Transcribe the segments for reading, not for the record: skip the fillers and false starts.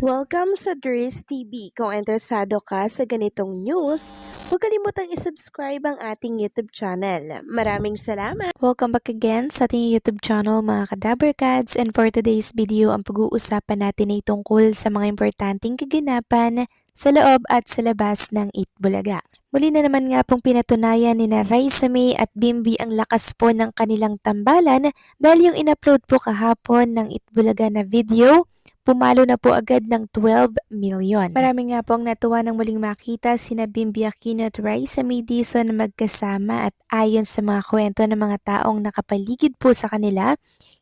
Welcome sa Dries TV. Kung interesado ka sa ganitong news, huwag kalimutang isubscribe ang ating YouTube channel. Maraming salamat! Welcome back again sa ating YouTube channel mga Kadaberkads, and for today's video ang pag-uusapan natin ay tungkol sa mga importanteng kaganapan sa loob at sa labas ng Itbulaga. Muli na naman nga pong pinatunayan ni na Raisa May at Bimbi ang lakas po ng kanilang tambalan dahil yung in-upload po kahapon ng Itbulaga na video, pumalo na po agad ng 12 million. Marami nga po ang natuwa nang muling makita sina Bimbi Aquino at Raisa May Dizon na magkasama, at ayon sa mga kwento ng mga taong nakapaligid po sa kanila,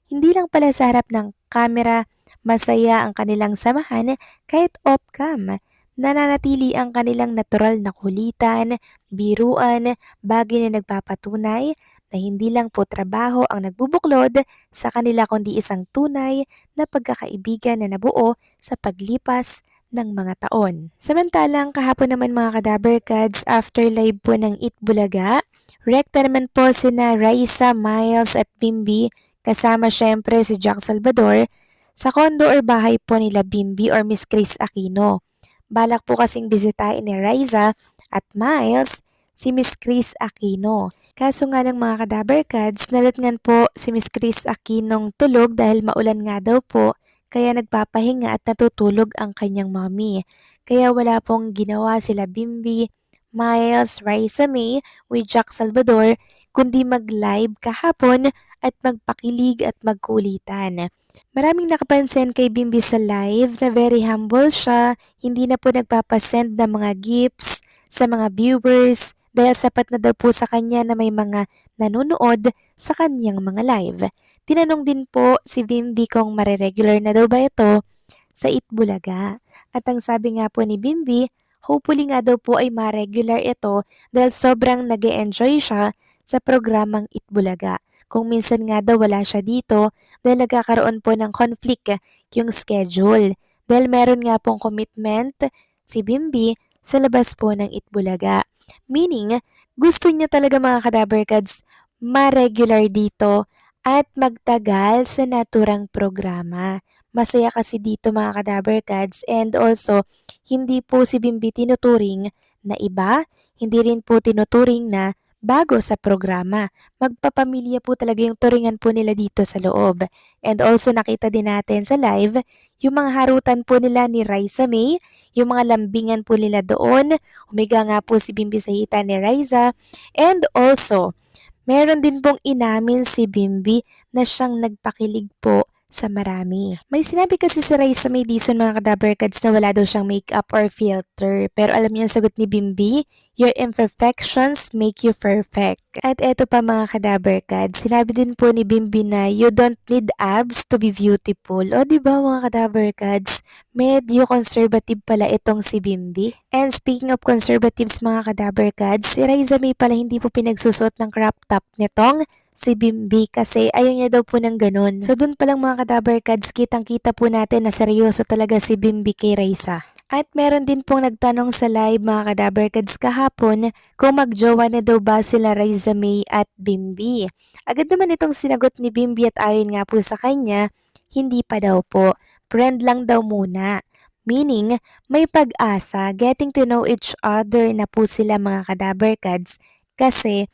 hindi lang pala sa harap ng kamera masaya ang kanilang samahan, kahit off-cam. Nananatili ang kanilang natural na kulitan, biruan, bagay na nagpapatunay na hindi lang po trabaho ang nagbubuklod sa kanila kundi isang tunay na pagkakaibigan na nabuo sa paglipas ng mga taon. Samantalang kahapon naman mga Kadaberkads, after live po ng Itbulaga, rekta naman po sina Raisa, Miles at Bimbi kasama syempre si Jack Salvador sa kondo or bahay po nila Bimbi or Miss Chris Aquino. Balak po kasing bisitahin ni Raisa at Miles si Miss Chris Aquino. Kaso nga lang mga Kadaberkads, nalatngan po si Miss Chris Aquinong tulog dahil maulan nga daw po, kaya nagpapahinga at natutulog ang kanyang mommy. Kaya wala pong ginawa sila Bimbi, Miles, Raisa May with Jack Salvador kundi mag-live kahapon at magpakilig at magkulitan. Maraming nakapansin kay Bimbi sa live na very humble siya, hindi na po nagpapasend ng mga gifts sa mga viewers dahil sapat na daw po sa kanya na may mga nanonood sa kanyang mga live. Tinanong din po si Bimbi kung mareregular na daw ba ito sa Itbulaga. At ang sabi nga po ni Bimbi, hopefully nga daw po ay ma-regular ito dahil sobrang nag-e-enjoy siya sa programang Itbulaga. Kung minsan nga daw wala siya dito dahil nagkakaroon po ng conflict yung schedule. Dahil meron nga pong commitment si Bimbi sa labas po ng Itbulaga. Meaning, gusto niya talaga mga Kadaberkads ma-regular dito at magtagal sa naturang programa. Masaya kasi dito mga Kadaberkads, and also hindi po si Bimbi tinuturing na iba, hindi rin po tinuturing na bago sa programa. Magpapamilya po talaga yung turingan po nila dito sa loob. And also nakita din natin sa live, yung mga harutan po nila ni Raisa May, yung mga lambingan po nila doon, umiga nga po si Bimbi sa hita ni Raisa, and also, meron din pong inamin si Bimbi na siyang nagpakilig po sa marami. May sinabi kasi si Raisa May Dizon mga Kadaberkads na wala daw siyang makeup or filter. Pero alam niyo ang sagot ni Bimbi, your imperfections make you perfect. At eto pa mga Kadaberkads, sinabi din po ni Bimbi na you don't need abs to be beautiful. O diba mga Kadaberkads, medyo conservative pala itong si Bimbi. And speaking of conservatives mga Kadaberkads, si Raisa May pala hindi po pinagsusot ng crop top nitong si Bimbi kasi ayaw niya daw po ng ganun. So dun palang mga Kadaberkads, kitang-kita po natin na seryoso talaga si Bimbi kay Raisa. At meron din pong nagtanong sa live mga Kadaberkads kahapon kung magjowa na daw ba sila Raisa May at Bimbi. Agad naman itong sinagot ni Bimbi at ayon nga po sa kanya, hindi pa daw po. Friend lang daw muna. Meaning, may pag-asa, getting to know each other na po sila mga Kadaberkads kasi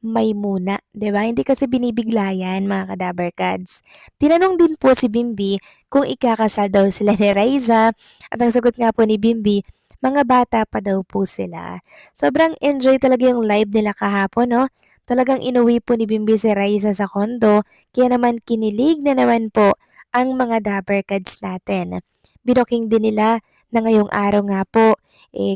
may muna, 'di ba? Hindi kasi binibigla yan, mga Kadaberkads. Tinanong din po si Bimbi kung ikakasal daw sila ni Raisa, at ang sagot nga po ni Bimbi, mga bata pa daw po sila. Sobrang enjoy talaga yung live nila kahapon, no? Talagang inuwi po ni Bimbi si Raisa sa kondo, kaya naman kinilig na naman po ang mga Daberkads natin. Binoking din nila na ngayong araw nga po,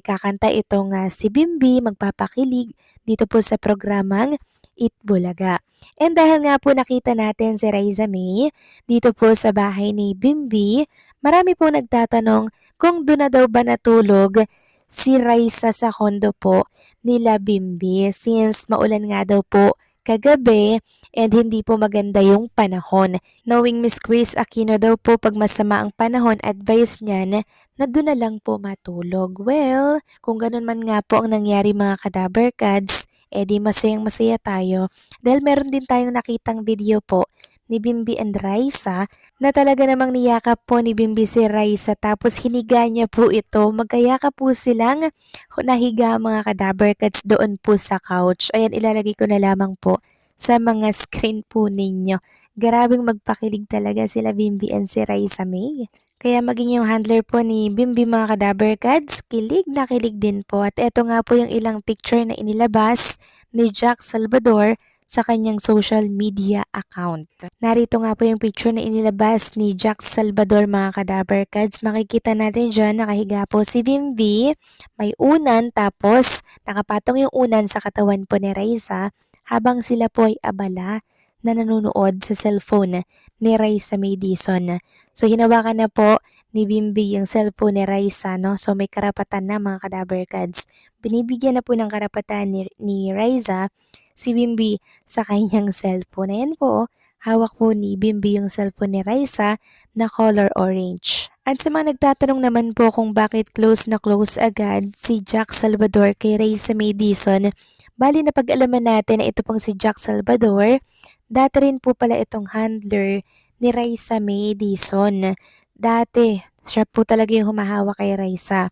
kakanta itong si Bimbi, magpapakilig dito po sa programang Itbulaga. And dahil nga po nakita natin si Raisa May dito po sa bahay ni Bimbi, marami po nagtatanong kung doon na daw ba natulog si Raisa sa kondo po nila Bimbi, since maulan nga daw po kagabi and hindi po maganda yung panahon. Knowing Miss Chris Aquino daw po, pag masama ang panahon, advice niya na doon na lang po matulog. Well, kung ganun man nga po ang nangyari mga Kadaberkads, di masayang masaya tayo dahil meron din tayong nakitang video po ni Bimbi and Raisa na talaga namang niyakap po ni Bimbi si Raisa tapos hiniga niya po ito. Magkayakap po silang nahiga mga kadaber cats doon po sa couch. Ayan, ilalagay ko na lamang po sa mga screen po ninyo. Grabing magpakilig talaga sila Bimbi and si Raisa May. Kaya maging yung handler po ni Bimbi mga kadaber cats, kilig na kilig din po. At eto nga po yung ilang picture na inilabas ni Jack Salvador sa kanyang social media account. Narito nga po yung picture na inilabas ni Jack Salvador mga kadaber cats. Makikita natin dyan, nakahiga po si Bimbi, may unan tapos nakapatong yung unan sa katawan po ni Raisa habang sila po ay abala na nanonood sa cellphone ni Raisa May Dizon. So hinawakan na po ni Bimbi yung cellphone ni Raisa, no? So may karapatan na mga kadaber cats. Binibigyan na po ng karapatan ni Raisa si Bimbi sa kanyang cellphone. Ayan po, hawak po ni Bimbi yung cellphone ni Raisa na color orange. At sa mga nagtatanong naman po kung bakit close na close agad si Jack Salvador kay Raisa May Dizon, bali na pag-alaman natin na ito pong si Jack Salvador, dati rin po pala itong handler ni Raisa May Dizon. Dati, siya po talaga yung humahawak kay Raisa.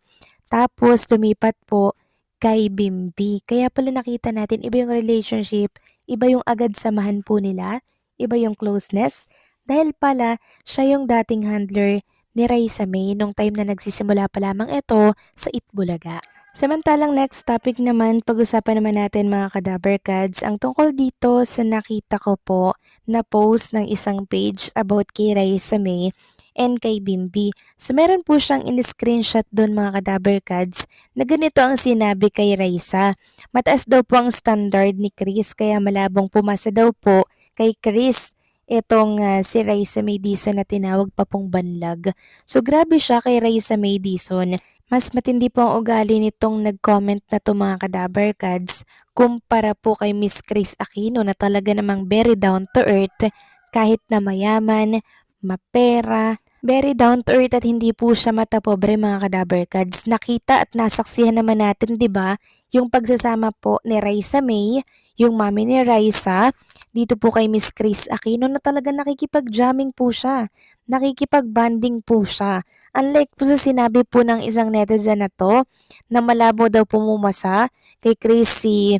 Tapos, lumipat po kay Bimbi. Kaya pala nakita natin, iba yung relationship, iba yung agad samahan po nila, iba yung closeness. Dahil pala, siya yung dating handler ni Raisa May nung time na nagsisimula pa lamang ito sa Itbulaga. Samantalang next topic naman, pag-usapan naman natin mga kadaber cats, ang tungkol dito sa nakita ko po na post ng isang page about kay Raisa May and kay Bimbi. So meron po siyang in-screenshot doon mga kadaber cats na ganito ang sinabi kay Raisa. Mataas daw po ang standard ni Chris kaya malabong pumasa daw po kay Chris itong si Raisa May Dizon na tinawag pa pong banlag. So grabe siya kay Raisa May Dizon. Mas matindi po ang ugali nitong nag-comment na to mga kadaber cats kumpara po kay Miss Chris Aquino na talaga namang very down to earth kahit na mayaman, mapera, very down to earth at hindi po siya matapobre mga kadaber cats. Nakita at nasaksihan naman natin 'di ba yung pagsasama po ni Raisa May, yung mami ni Raisa, dito po kay Miss Chris Aquino na talaga nakikipag-jamming po siya, nakikipag-banding po siya. Unlike po sa sinabi po ng isang netizen na to, na malabo daw pumumasa kay Chris si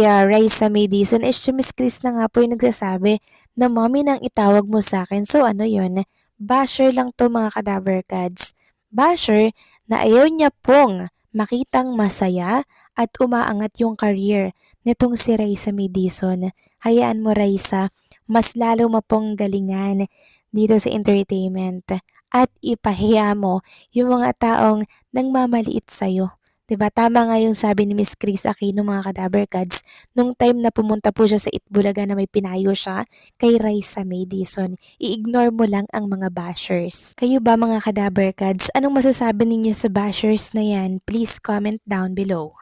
Raisa May Dizon, si Miss Chris na nga po yung nagsasabi na mommy nang itawag mo sa akin. So ano yun, basher lang to mga kadaber cats. Basher na ayaw niya pong makitang masaya at umaangat yung career nitong si Raisa May Dizon. Hayaan mo Raisa, mas lalo mo pong galingan dito sa entertainment at ipahiya mo yung mga taong nangmamaliit sa'yo. 'Di ba? Tama nga yung sabi ni Miss Chris Aquino mga kadaber cats nung time na pumunta po siya sa Itbulaga na may pinayo siya kay Raisa May Dizon. I-ignore mo lang ang mga bashers. Kayo ba mga kadaber cats, anong masasabi ninyo sa bashers na yan? Please comment down below.